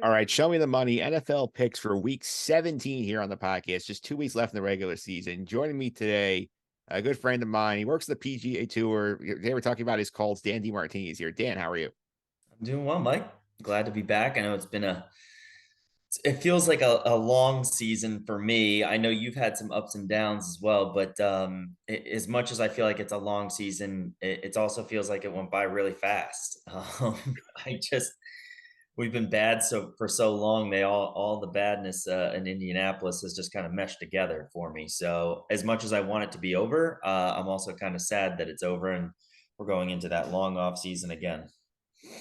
All right, show me the money. NFL picks for week 17 here on the podcast. Just 2 weeks left in the regular season. Joining me today, a good friend of mine. He works the PGA Tour. They were talking about his Colts. Dan DeMartini is here. Dan, how are you? I'm doing well, Mike. Glad to be back. I know it feels like a long season for me. I know you've had some ups and downs as well, but as much as I feel like it's a long season, it also feels like it went by really fast. I just we've been bad for so long. All the badness in Indianapolis has just kind of meshed together for me. So as much as I want it to be over, I'm also kind of sad that it's over and we're going into that long off season again.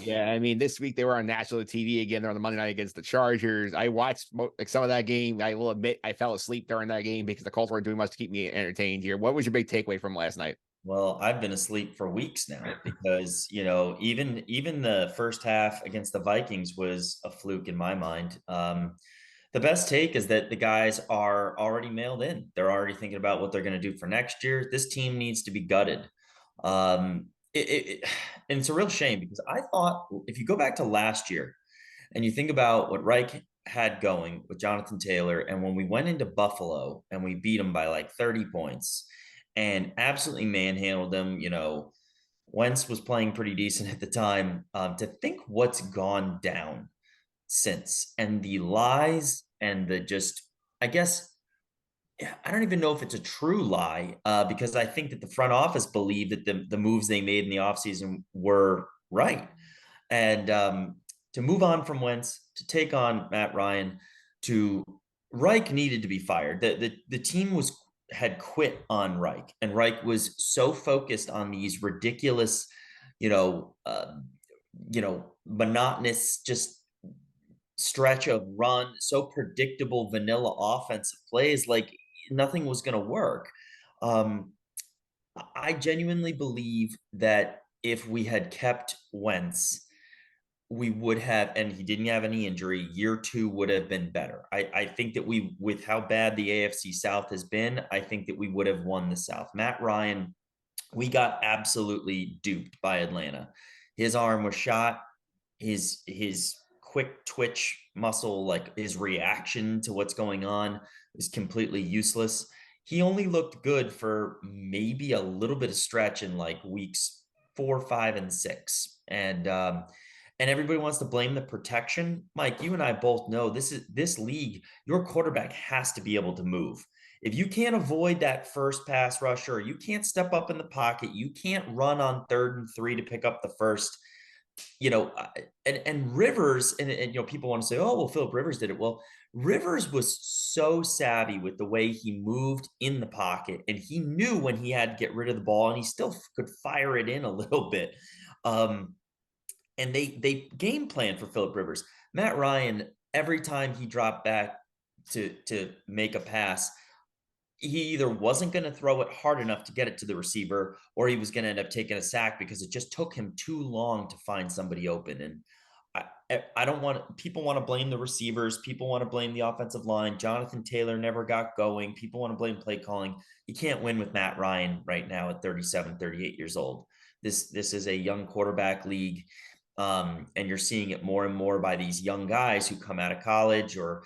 Yeah, I mean, this week they were on national TV again. They're on the Monday night against the Chargers. I watched like some of that game. I will admit I fell asleep during that game because the Colts weren't doing much to keep me entertained here. What was your big takeaway from last night? Well, I've been asleep for weeks now because, even the first half against the Vikings was a fluke in my mind. The best take is that the guys are already mailed in. They're already thinking about what they're going to do for next year. This team needs to be gutted. And it's a real shame because I thought if you go back to last year and you think about what Reich had going with Jonathan Taylor, and when we went into Buffalo and we beat them by like 30 points and absolutely manhandled them, Wentz was playing pretty decent at the time. To think what's gone down since and the lies and the just, I guess, yeah, I don't even know if it's a true lie because I think that the front office believed that the moves they made in the offseason were right. And to move on from Wentz, to take on Matt Ryan, to Reich needed to be fired. The team had quit on Reich, and Reich was so focused on these ridiculous, you know, uh, monotonous, just stretch of run, so predictable, vanilla offensive plays, like nothing was going to work. Um, I genuinely believe that if we had kept Wentz, we would have, and he didn't have any injury, year two would have been better. I think that with how bad the AFC South has been, I think that we would have won the South. Matt Ryan, we got absolutely duped by Atlanta. His arm was shot. His quick twitch muscle, like his reaction to what's going on, is completely useless. He only looked good for maybe a little bit of stretch in like weeks 4, 5, and 6. And everybody wants to blame the protection. Mike, you and I both know this league, your quarterback has to be able to move. If you can't avoid that first pass rusher, or you can't step up in the pocket, you can't run on 3rd and 3 to pick up the first, and Rivers, and people want to say, oh, well, Philip Rivers did it. Well, Rivers was so savvy with the way he moved in the pocket, and he knew when he had to get rid of the ball, and he still could fire it in a little bit. And they game plan for Philip Rivers. Matt Ryan, every time he dropped back to make a pass, he either wasn't going to throw it hard enough to get it to the receiver, or he was going to end up taking a sack because it just took him too long to find somebody open. And I don't want people want to blame the receivers. People want to blame the offensive line. Jonathan Taylor never got going. People want to blame play calling. You can't win with Matt Ryan right now at 37, 38 years old. This is a young quarterback league. And you're seeing it more and more by these young guys who come out of college or,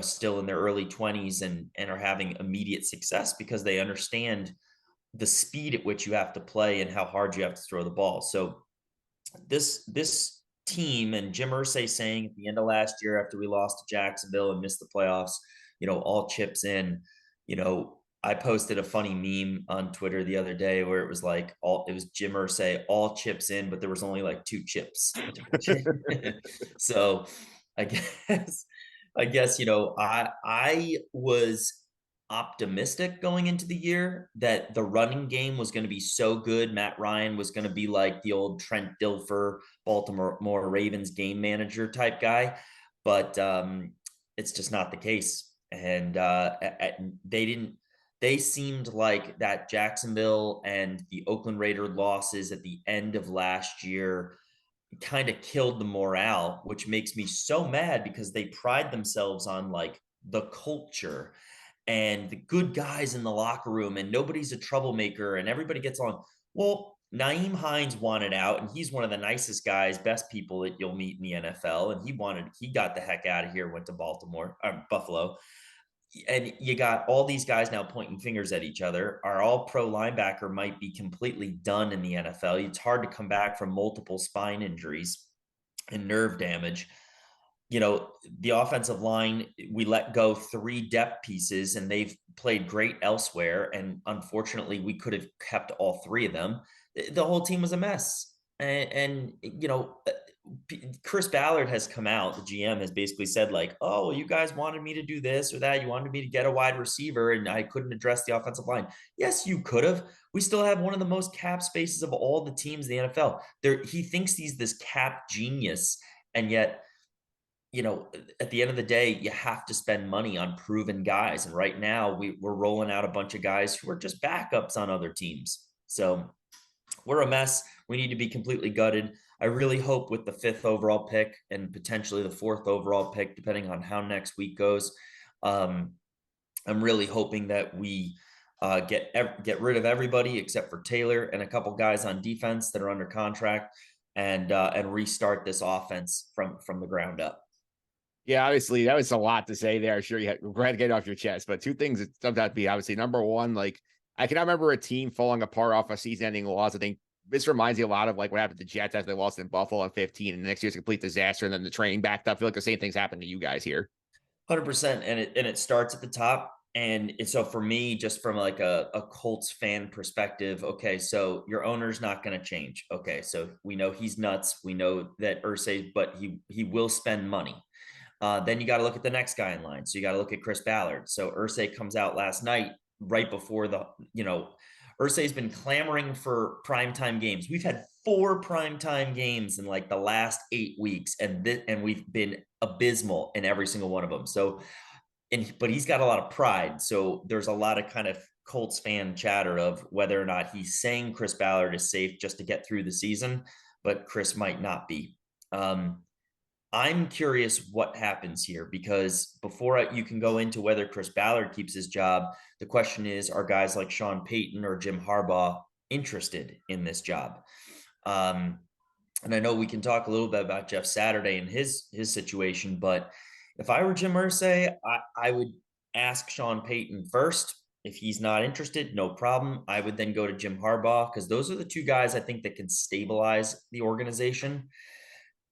still in their early 20s and are having immediate success because they understand the speed at which you have to play and how hard you have to throw the ball. So this team, and Jim Irsay saying at the end of last year after we lost to Jacksonville and missed the playoffs, all chips in. I posted a funny meme on Twitter the other day where it was like it was Jim Irsay, all chips in, but there was only like 2 chips. So I guess I was optimistic going into the year that the running game was going to be so good. Matt Ryan was going to be like the old Trent Dilfer, Baltimore Ravens game manager type guy, but it's just not the case. And they seemed like that Jacksonville and the Oakland Raider losses at the end of last year kind of killed the morale, which makes me so mad because they pride themselves on like the culture and the good guys in the locker room and nobody's a troublemaker and everybody gets on. Well, Nyheim Hines wanted out, and he's one of the nicest guys, best people that you'll meet in the NFL. And he got the heck out of here, went to Buffalo. And you got all these guys now pointing fingers at each other. Our all pro linebacker might be completely done in the NFL. It's hard to come back from multiple spine injuries and nerve damage. The offensive line, we let go 3 depth pieces and they've played great elsewhere. And unfortunately, we could have kept all 3 of them. The whole team was a mess. And Chris Ballard has come out. The GM has basically said, like, oh, well, you guys wanted me to do this or that. You wanted me to get a wide receiver and I couldn't address the offensive line. Yes, you could have. We still have one of the most cap spaces of all the teams in the NFL. He thinks he's this cap genius. And yet, at the end of the day, you have to spend money on proven guys. And right now we're rolling out a bunch of guys who are just backups on other teams. So we're a mess. We need to be completely gutted. I really hope with the 5th overall pick and potentially the 4th overall pick, depending on how next week goes, I'm really hoping that we get rid of everybody except for Taylor and a couple guys on defense that are under contract, and restart this offense from the ground up. Yeah, obviously that was a lot to say there. Sure, you had to get it off your chest, but 2 things that jumped out to be obviously number one, like I cannot remember a team falling apart off a season-ending loss. I think this reminds you a lot of like what happened to the Jets after they lost in Buffalo in 15, and the next year's a complete disaster, and then the train backed up. I feel like the same things happened to you guys here. 100%, and it starts at the top. And so for me, just from like a Colts fan perspective, okay, so your owner's not going to change. Okay, so we know he's nuts. We know that Irsay, but he will spend money. Then you got to look at the next guy in line. So you got to look at Chris Ballard. So Irsay comes out last night right before Irsay's been clamoring for primetime games. We've had 4 primetime games in like the last 8 weeks, and we've been abysmal in every single one of them. So, but he's got a lot of pride. So there's a lot of kind of Colts fan chatter of whether or not he's saying Chris Ballard is safe just to get through the season, but Chris might not be. I'm curious what happens here, because before you can go into whether Chris Ballard keeps his job, the question is, are guys like Sean Payton or Jim Harbaugh interested in this job? And I know we can talk a little bit about Jeff Saturday and his situation, but if I were Jim Irsay, I would ask Sean Payton first. If he's not interested, no problem. I would then go to Jim Harbaugh, because those are the 2 guys I think that can stabilize the organization.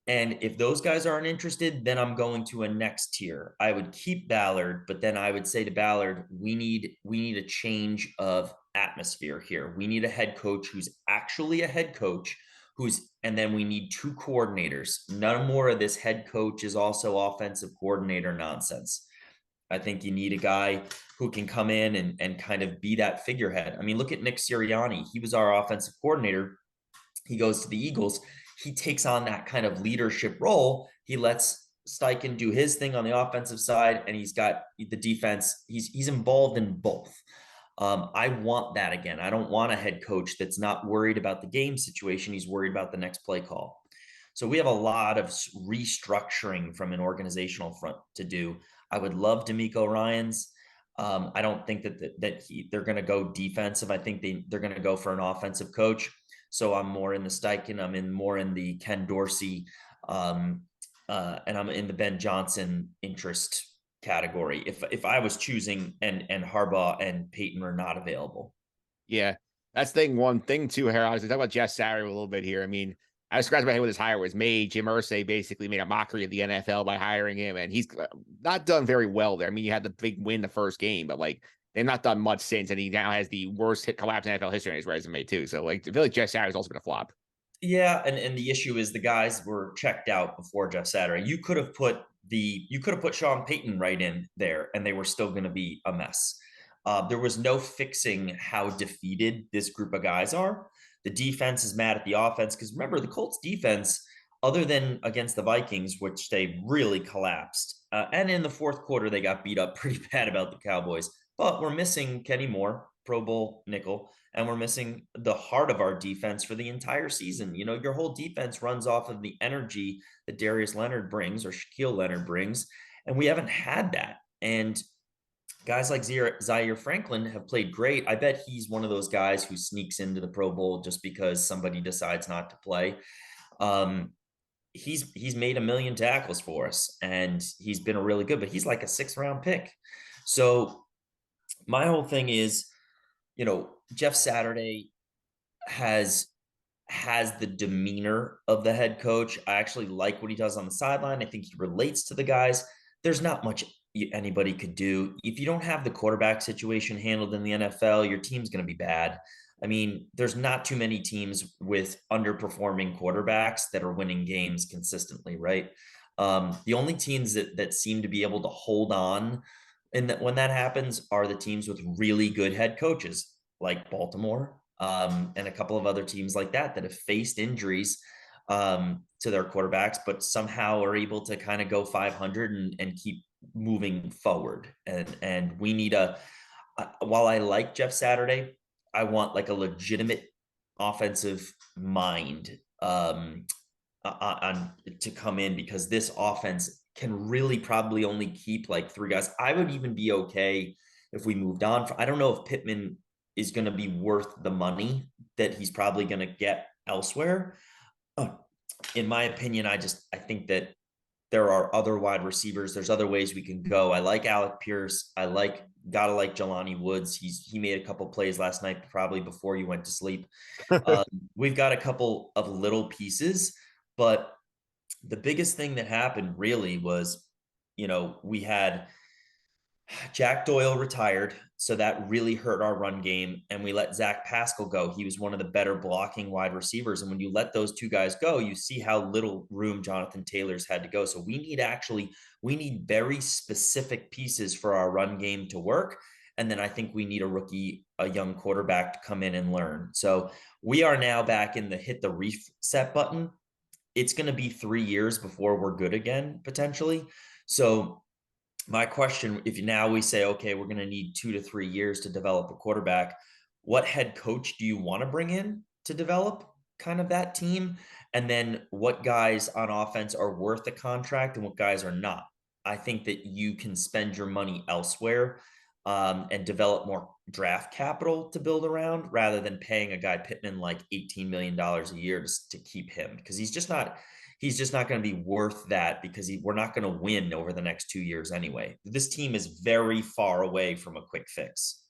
And if those guys aren't interested, then I'm going to a next tier. I would keep Ballard, but then I would say to Ballard, we need a change of atmosphere here. We need a head coach who's actually a head coach, and then we need 2 coordinators. None more of this head coach is also offensive coordinator nonsense. I think you need a guy who can come in and kind of be that figurehead. I mean, look at Nick Sirianni. He was our offensive coordinator. He goes to the Eagles. He takes on that kind of leadership role. He lets Steichen do his thing on the offensive side, and he's got the defense. He's involved in both. I want that again. I don't want a head coach that's not worried about the game situation. He's worried about the next play call. So we have a lot of restructuring from an organizational front to do. I would love DeMeco Ryans. I don't think they're going to go defensive. I think they're going to go for an offensive coach. So I'm more in the Steichen. I'm more in the Ken Dorsey, and I'm in the Ben Johnson interest category. If I was choosing, and Harbaugh and Peyton are not available. Yeah, that's thing one. Thing two, here, I was talking about Jeff Saturday a little bit here. I mean, I was scratching my head with his hire was made. Jim Irsay basically made a mockery of the NFL by hiring him, and he's not done very well there. I mean, you had the big win the first game, but like they've not done much since, and he now has the worst hit collapse in NFL history on his resume too. So like, I feel like Jeff Saturday's also been a flop. Yeah, and the issue is the guys were checked out before Jeff Saturday. You could have put Sean Payton right in there, and they were still going to be a mess. There was no fixing how defeated this group of guys are. The defense is mad at the offense, because remember, the Colts defense, other than against the Vikings, which they really collapsed, and in the fourth quarter they got beat up pretty bad about the Cowboys. But we're missing Kenny Moore, Pro Bowl nickel, and we're missing the heart of our defense for the entire season. You know, your whole defense runs off of the energy that Darius Leonard brings or Shaquille Leonard brings, and we haven't had that. And guys like Zaire Franklin have played great. I bet he's one of those guys who sneaks into the Pro Bowl just because somebody decides not to play. Um, he's made a million tackles for us, and he's been a really good, but he's like a 6th-round pick. So my whole thing is, Jeff Saturday has the demeanor of the head coach. I actually like what he does on the sideline. I think he relates to the guys. There's not much anybody could do. If you don't have the quarterback situation handled in the NFL, your team's going to be bad. I mean, there's not too many teams with underperforming quarterbacks that are winning games consistently, right? The only teams that seem to be able to hold on, and that when that happens, are the teams with really good head coaches, like Baltimore, and a couple of other teams like that have faced injuries to their quarterbacks, but somehow are able to kind of go 500 and keep moving forward. And we need while I like Jeff Saturday, I want like a legitimate offensive mind on to come in, because this offense can really probably only keep like 3 guys. I would even be okay if we moved on. I don't know if Pittman is going to be worth the money that he's probably going to get elsewhere. In my opinion, I think that there are other wide receivers. There's other ways we can go. I like Alec Pierce. Gotta like Jelani Woods. He made a couple plays last night, probably before you went to sleep. We've got a couple of little pieces, but the biggest thing that happened really was, we had Jack Doyle retired, so that really hurt our run game, and we let Zach Pascal go. He was one of the better blocking wide receivers, and when you let those 2 guys go, you see how little room Jonathan Taylor's had to go. So we need very specific pieces for our run game to work, and then I think we need a young quarterback to come in and learn. So we are now back in the hit the reset button. It's going to be 3 years before we're good again, potentially. So my question, if now we say, okay, we're going to need 2 to 3 years to develop a quarterback, what head coach do you want to bring in to develop kind of that team? And then what guys on offense are worth a contract and what guys are not? I think that you can spend your money elsewhere, and develop more draft capital to build around, rather than paying a guy Pittman like $18 million a year to keep him, because he's just not going to be worth that, because we're not going to win over the next 2 years anyway. This team is very far away from a quick fix.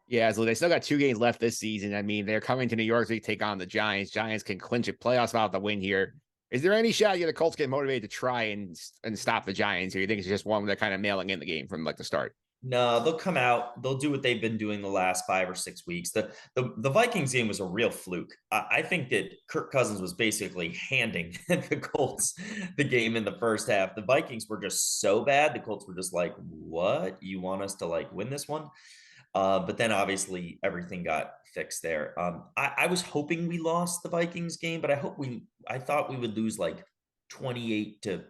Yeah, so they still got 2 games left this season. I mean, they're coming to New York to take on the Giants. Giants can clinch a playoff spot with the win here. Is there any shot the Colts get motivated to try and stop the Giants here? You think it's just one where they're kind of mailing in the game from like the start? No, they'll come out. They'll do what they've been doing the last 5 or 6 weeks. The Vikings game was a real fluke. I think that Kirk Cousins was basically handing the Colts the game in the first half. The Vikings were just so bad. The Colts were just like, "What? You want us to like win this one?" But then obviously everything got fixed there. I was hoping we lost the Vikings game, but I thought we would lose like 28-10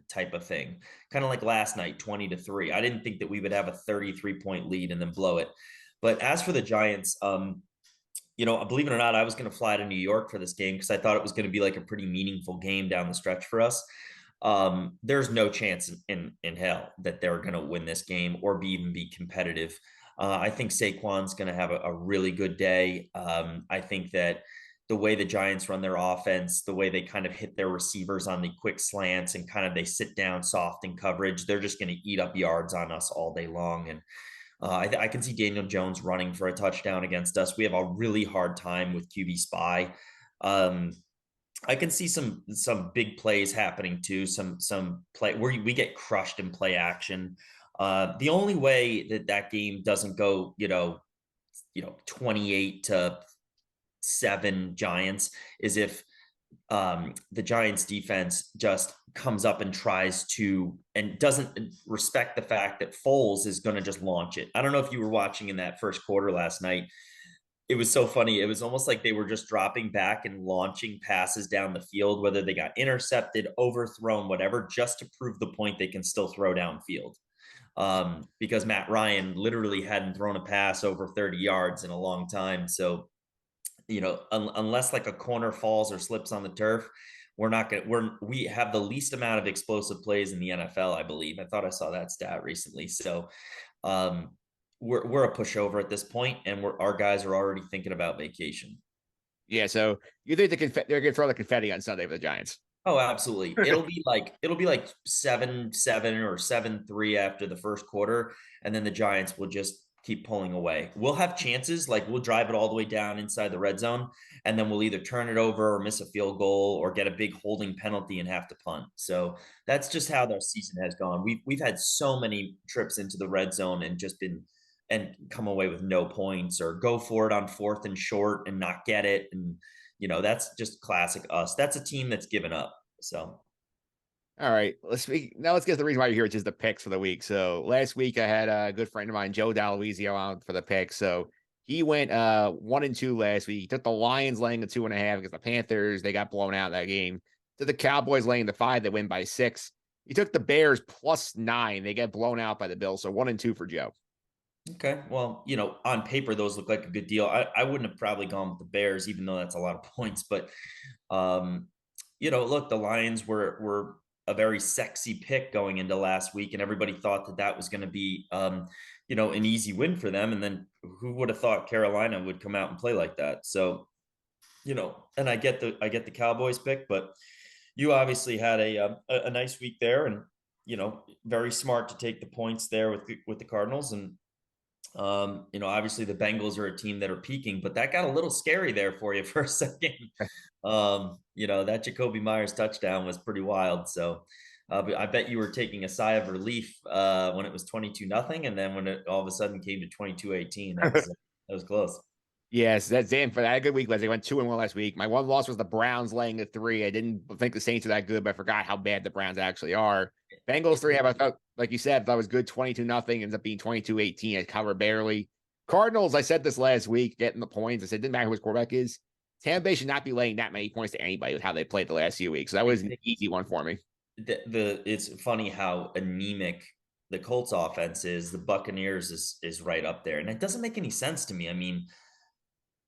type of thing. Kind of like last night, 20-3. I didn't think that we would have a 33-point lead and then blow it. But as for the Giants, believe it or not, I was going to fly to New York for this game because I thought it was going to be like a pretty meaningful game down the stretch for us. There's no chance in hell that they're going to win this game or even be competitive. I think Saquon's going to have a really good day. I think that the way the Giants run their offense, the way they kind of hit their receivers on the quick slants and kind of they sit down soft in coverage, they're just going to eat up yards on us all day long. And I can see Daniel Jones running for a touchdown against us. We have a really hard time with QB spy. I can see some big plays happening too. Some play where we get crushed in play action. The only way that game doesn't go, 28-7 Giants is if the Giants defense just comes up and tries to and doesn't respect the fact that Foles is going to just launch it. I don't know if you were watching in that first quarter last night. It was so funny. It was almost like they were just dropping back and launching passes down the field, whether they got intercepted, overthrown, whatever, just to prove the point they can still throw downfield. Because Matt Ryan literally hadn't thrown a pass over 30 yards in a long time. So, unless like a corner falls or slips on the turf, we have the least amount of explosive plays in the NFL, I believe. I thought I saw that stat recently. So um, we're a pushover at this point, and our guys are already thinking about vacation. Yeah, so you think they're going to throw the confetti on Sunday for the Giants? Oh, absolutely. It'll be like 7-7 or 7-3 after the first quarter, and then the Giants will just keep pulling away. We'll have chances, like we'll drive it all the way down inside the red zone, and then we'll either turn it over or miss a field goal or get a big holding penalty and have to punt. So that's just how their season has gone. We've had so many trips into the red zone and just been and come away with no points, or go for it on 4th and short and not get it. And that's just classic us. That's a team that's given up. So, All right, let's get to the reason why you're here, which is the picks for the week. So last week I had a good friend of mine, Joe Daloisio, on for the picks. So he went 1-2 last week. He took the Lions laying the 2.5 against the Panthers. They got blown out in that game. To the Cowboys laying the 5, they win by 6. He took the Bears +9. They get blown out by the Bills. So 1-2 for Joe. okay. Well, on paper, those look like a good deal. I wouldn't have probably gone with the Bears, even though that's a lot of points. But, um, look, the Lions were a very sexy pick going into last week, and everybody thought that was going to be, an easy win for them. And then who would have thought Carolina would come out and play like that? So, and I get the Cowboys pick, but you obviously had a nice week there, and very smart to take the points there with the Cardinals. And obviously the Bengals are a team that are peaking, but that got a little scary there for you for a second. That Jacoby Myers touchdown was pretty wild. So I bet you were taking a sigh of relief when it was 22-0, and then when it all of a sudden came to 22-18, that was close. Yes, that's Dan for that. I had a good week last. I went 2-1 last week. My one loss was the Browns laying the 3. I didn't think the Saints are that good, but I forgot how bad the Browns actually are. Bengals 3, I thought, like you said, I thought was good. 22-0 ends up being 22-18. I cover barely. Cardinals, I said this last week, getting the points. I said, didn't matter who his quarterback is. Tampa Bay should not be laying that many points to anybody with how they played the last few weeks. So that was an easy one for me. It's funny how anemic the Colts offense is. The Buccaneers is right up there, and it doesn't make any sense to me. I mean,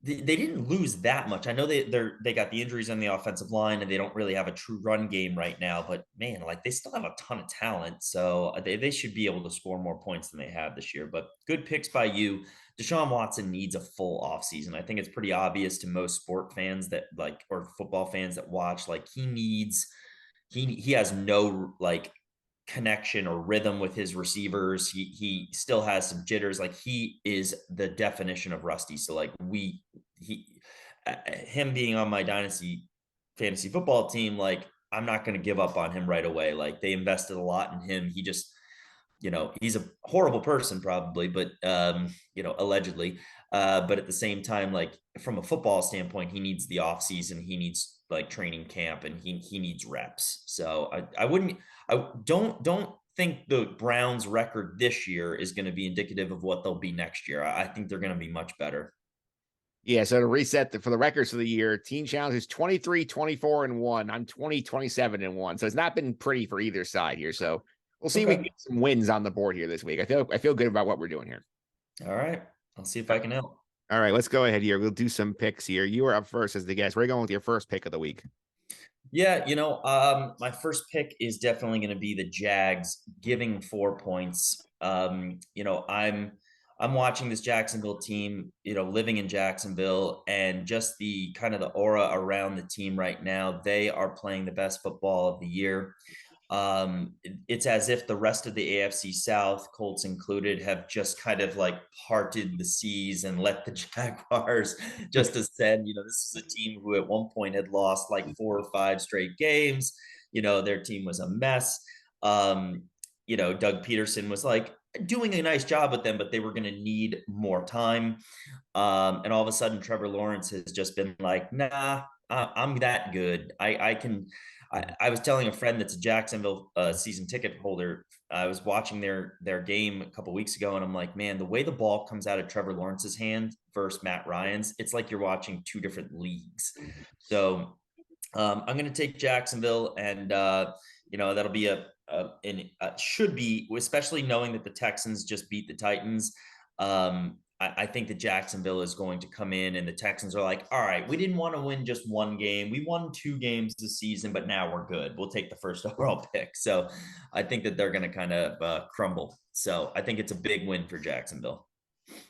they didn't lose that much. I know they got the injuries on the offensive line, and they don't really have a true run game right now. But man, like they still have a ton of talent, so they should be able to score more points than they have this year. But good picks by you. Deshaun Watson needs a full offseason. I think it's pretty obvious to most sport fans that or football fans that watch. Like he has no like connection or rhythm with his receivers. He still has some jitters. Like he is the definition of rusty. So like he him being on my dynasty fantasy football team, like I'm not going to give up on him right away. Like they invested a lot in him. He just he's a horrible person probably, but allegedly. But at the same time, like from a football standpoint, he needs the off season. He needs like training camp, and he needs reps. So I don't think the Browns record this year is going to be indicative of what they'll be next year. I think they're going to be much better. Yeah, so to reset for the records for the year, Team Challenge is 23-24-1. I'm 20-27-1. So it's not been pretty for either side here. So we'll see if we can Okay. get some wins on the board here this week. I feel good about what we're doing here. All right. I'll see if I can help. All right, let's go ahead here. We'll do some picks here. You are up first as the guest. We're going with your first pick of the week. Yeah, my first pick is definitely going to be the Jags giving 4 points. I'm watching this Jacksonville team, living in Jacksonville, and just the kind of the aura around the team right now. They are playing the best football of the year. It's as if the rest of the AFC South, Colts included, have just kind of like parted the seas and let the Jaguars just ascend. This is a team who at one point had lost like 4 or 5 straight games. Their team was a mess. Doug Peterson was like doing a nice job with them, but they were going to need more time. And all of a sudden, Trevor Lawrence has just been like, nah, I'm that good. I can. I was telling a friend that's a Jacksonville season ticket holder. I was watching their game a couple weeks ago, and I'm like, man, the way the ball comes out of Trevor Lawrence's hand versus Matt Ryan's, it's like you're watching 2 different leagues. So I'm going to take Jacksonville, and that'll be should be, especially knowing that the Texans just beat the Titans. I think that Jacksonville is going to come in and the Texans are like, all right, we didn't want to win just one game. We won 2 games this season, but now we're good. We'll take the first overall pick. So I think that they're going to kind of crumble. So I think it's a big win for Jacksonville.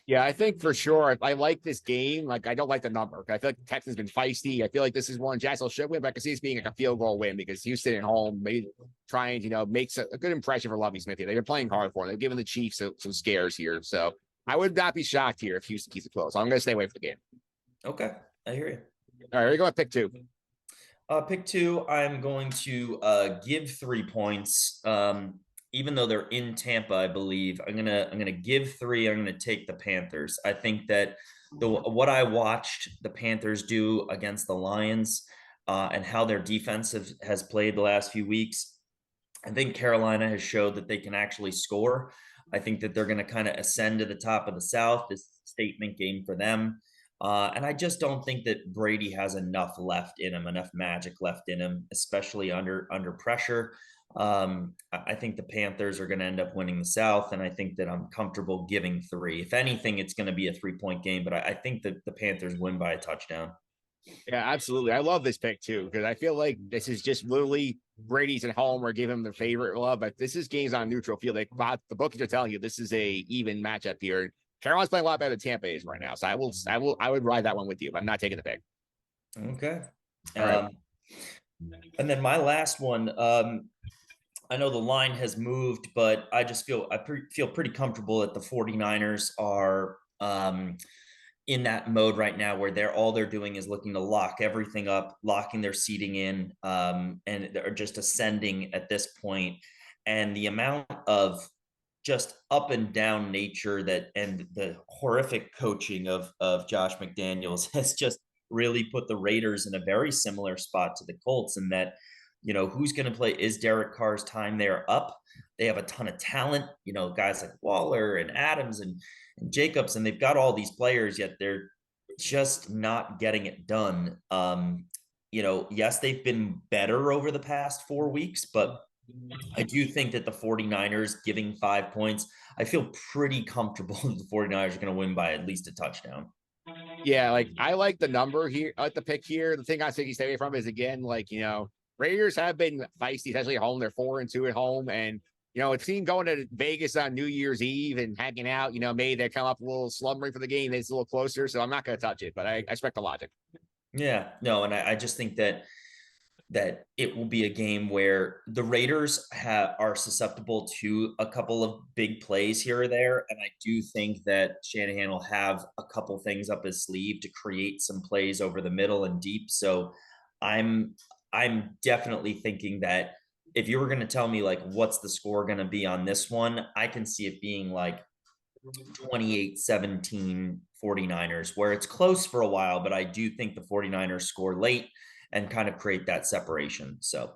Yeah, I think for sure. I like this game. Like, I don't like the number. I feel like the Texans been feisty. I feel like this is one Jacksonville should win, but I can see this being like a field goal win because Houston at home, maybe trying, makes a good impression for Lovie Smith here. They've been playing hard for him. They've given the Chiefs some scares here. So I would not be shocked here if Houston keeps it close. So I'm going to stay away from the game. Okay, I hear you. All right, here we go at pick 2. Pick 2, I'm going to give 3 points. Even though they're in Tampa, I believe I'm gonna give 3. I'm gonna take the Panthers. I think that what I watched the Panthers do against the Lions and how their defense has played the last few weeks, I think Carolina has showed that they can actually score. I think that they're going to kind of ascend to the top of the South. This statement game for them. And I just don't think that Brady has enough left in him, enough magic left in him, especially under pressure. I think the Panthers are going to end up winning the South, and I think that I'm comfortable giving 3. If anything, it's going to be a 3-point game, but I think that the Panthers win by a touchdown. Yeah, absolutely. I love this pick too because I feel like this is just literally Brady's at home or give him the favorite love, but this is games on neutral field. Like the bookies are telling you this is a even matchup here. Carolina's playing a lot better than Tampa is right now, so I would ride that one with you, but I'm not taking the pick. Okay. All right. And then my last one, I know the line has moved, but I just feel feel pretty comfortable that the 49ers are in that mode right now where they're doing is looking to lock everything up, locking their seating in, and they're just ascending at this point. And the amount of just up and down nature that and the horrific coaching of Josh McDaniels has just really put the Raiders in a very similar spot to the Colts in that, who's going to play? Is Derek Carr's time there up? They have a ton of talent, guys like Waller and Adams and Jacobs, and they've got all these players, yet they're just not getting it done. Yes, they've been better over the past 4 weeks, but I do think that the 49ers giving 5 points, I feel pretty comfortable that the 49ers are going to win by at least a touchdown. Yeah, like I like the number here, I like the pick here. The thing I think you stay away from is again, like, Raiders have been feisty, especially at home. They're 4-2 at home. And, it's seen going to Vegas on New Year's Eve and hanging out, maybe they come up a little slumbering for the game. It's a little closer. So I'm not going to touch it, but I expect the logic. Yeah, no, and I just think that it will be a game where the Raiders are susceptible to a couple of big plays here or there. And I do think that Shanahan will have a couple things up his sleeve to create some plays over the middle and deep. So I'm definitely thinking that if you were going to tell me like what's the score going to be on this one, I can see it being like 28-17 49ers, where it's close for a while, but I do think the 49ers score late and kind of create that separation. So,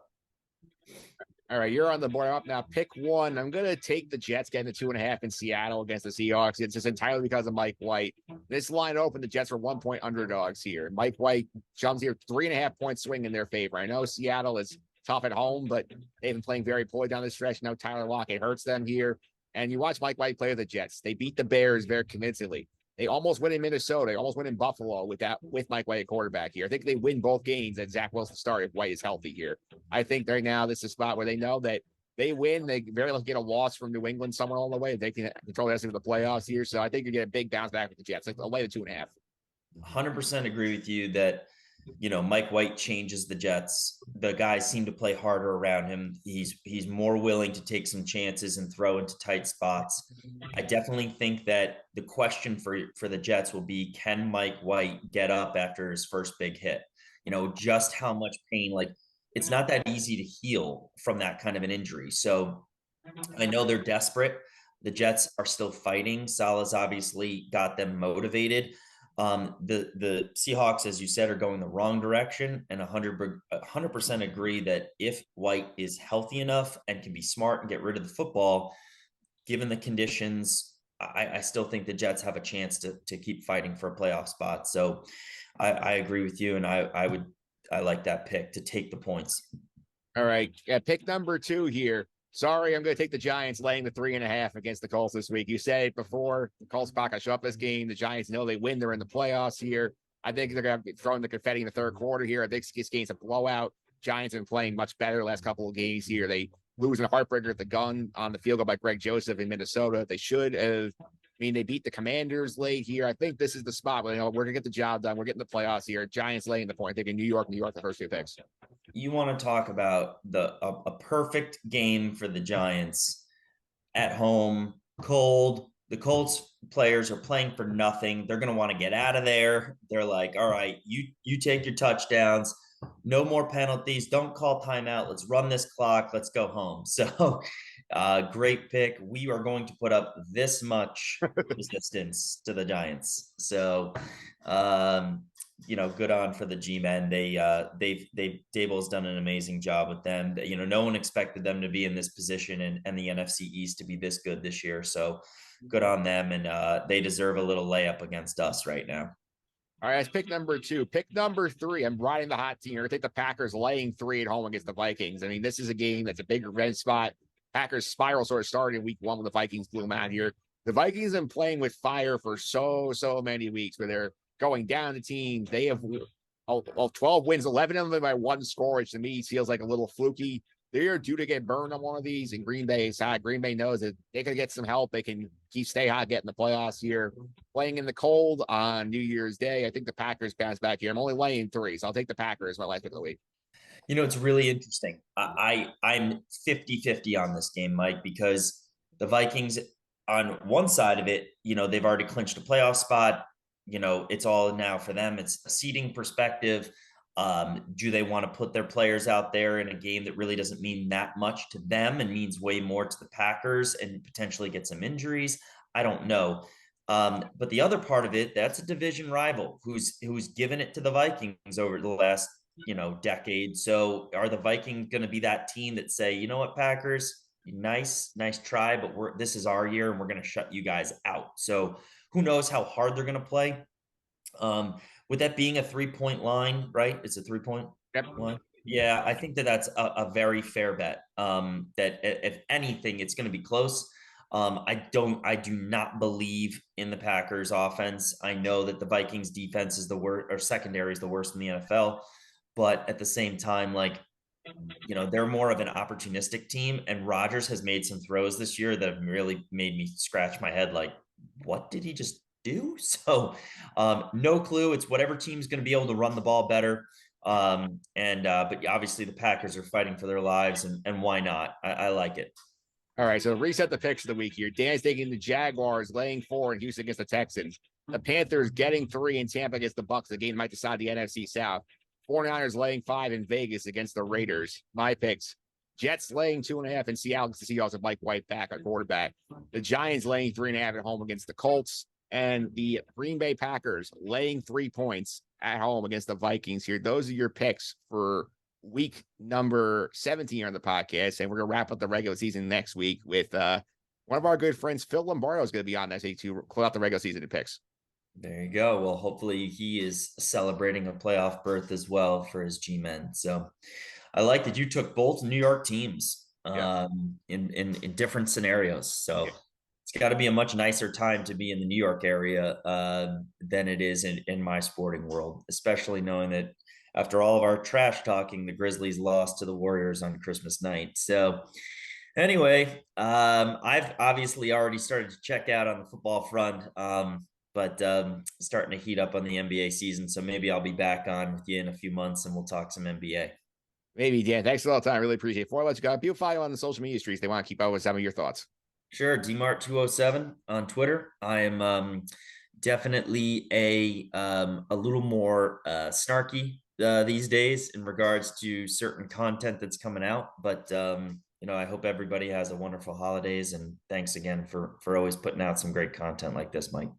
all right, you're on the board. I'm up now. Pick 1. I'm going to take the Jets getting the 2.5 in Seattle against the Seahawks. It's just entirely because of Mike White. This line opened, the Jets were 1-point underdogs here. Mike White jumps here, 3.5-point swing in their favor. I know Seattle is tough at home, but they've been playing very poorly down the stretch. Now Tyler Lockett hurts them here. And you watch Mike White play with the Jets. They beat the Bears very convincingly. They almost win in Minnesota. They almost win in Buffalo with Mike White at quarterback here. I think they win both games at Zach Wilson start if White is healthy here. I think right now this is a spot where they know that they win. They very well get a loss from New England somewhere along the way. They can control the rest of the playoffs here. So I think you get a big bounce back with the Jets. Like I'll lay the 2.5. 100% agree with you that Mike White changes the Jets. The guys seem to play harder around him. He's more willing to take some chances and throw into tight spots. I definitely think that the question for the Jets will be, can Mike White get up after his first big hit? Just how much pain, like it's not that easy to heal from that kind of an injury. So I know they're desperate. The Jets are still fighting. Salah's obviously got them motivated. The Seahawks, as you said, are going the wrong direction, and 100% agree that if White is healthy enough and can be smart and get rid of the football, given the conditions, I still think the Jets have a chance to keep fighting for a playoff spot. So I agree with you, and I like that pick to take the points. All right. Pick number 2 here. Sorry, I'm going to take the Giants laying the 3.5 against the Colts this week. You said it before. The Colts not going to show up this game. The Giants know they win. They're in the playoffs here. I think they're going to be throwing the confetti in the third quarter here. I think this game's a blowout. Giants have been playing much better the last couple of games here. They lose in a heartbreaker at the gun on the field goal by Greg Joseph in Minnesota. They should have. I mean, they beat the Commanders late here. I think this is the spot. But, we're going to get the job done. We're getting the playoffs here. Giants laying the point. I think in New York, the first 2 picks. You want to talk about a perfect game for the Giants at home, cold. The Colts players are playing for nothing. They're going to want to get out of there. They're like, all right, you take your touchdowns. No more penalties. Don't call timeout. Let's run this clock. Let's go home. So great pick. We are going to put up this much resistance to the Giants. So good on for the G-men. Dable's done an amazing job with them. No one expected them to be in this position and the NFC East to be this good this year. So good on them. And they deserve a little layup against us right now. All right, that's pick number 2. Pick number 3. I'm riding the hot team here. I think the Packers laying 3 at home against the Vikings. I mean, this is a game that's a big revenge spot. Packers spiral sort of started in week 1 when the Vikings blew them out here. The Vikings have been playing with fire for so many weeks where they're going down the team. They have 12 wins, 11 of them by 1 score, which to me feels like a little fluky. They are due to get burned on one of these, and Green Bay is hot. Green Bay knows that they can get some help. They can stay hot, get in the playoffs here. Playing in the cold on New Year's Day, I think the Packers bounce back here. I'm only laying 3, so I'll take the Packers my last pick of the week. It's really interesting. I'm 50-50 on this game, Mike, because the Vikings on one side of it, they've already clinched a playoff spot. It's all now for them. It's a seeding perspective. Do they want to put their players out there in a game that really doesn't mean that much to them and means way more to the Packers and potentially get some injuries? I don't know. But the other part of it, that's a division rival who's given it to the Vikings over the last, decade. So are the Vikings going to be that team that say, you know what, Packers, nice try, but this is our year and we're going to shut you guys out. So who knows how hard they're going to play. With that being a 3-point line, right? It's a 3-point line. Yeah, I think that's a very fair bet. That if anything, it's going to be close. I do not believe in the Packers offense. I know that the Vikings defense is the worst, or secondary is the worst in the NFL, but at the same time, they're more of an opportunistic team, and Rodgers has made some throws this year that have really made me scratch my head. Like, what did he just do? So no clue. It's whatever team's going to be able to run the ball better. But obviously the Packers are fighting for their lives, and why not? I like it. All right, so reset the picks of the week here. Dan's taking the Jaguars laying 4 in Houston against the Texans. The Panthers getting 3 in Tampa against the Bucs. The game might decide the NFC South. 49ers laying 5 in Vegas against the Raiders. My picks: Jets laying 2.5 in Seattle against the Seahawks with Mike White back at quarterback. The Giants laying 3.5 at home against the Colts. And the Green Bay Packers laying 3 points at home against the Vikings here. Those are your picks for week number 17 on the podcast. And we're going to wrap up the regular season next week with one of our good friends, Phil Lombardo, is going to be on next week to close out the regular season in picks. There you go. Well, hopefully he is celebrating a playoff berth as well for his G-men. So I like that you took both New York teams in different scenarios. So it's got to be a much nicer time to be in the New York area than it is in my sporting world, especially knowing that after all of our trash talking, the Grizzlies lost to the Warriors on Christmas night. So anyway, I've obviously already started to check out on the football front, but starting to heat up on the NBA season. So maybe I'll be back on with you in a few months and we'll talk some NBA. Maybe, Dan. Thanks a lot of time. I really appreciate it. Before I let you go, people follow on the social media streets. They want to keep up with some of your thoughts. Sure. DMart207 on Twitter. I am definitely a little more snarky these days in regards to certain content that's coming out. But, I hope everybody has a wonderful holidays. And thanks again for always putting out some great content like this, Mike.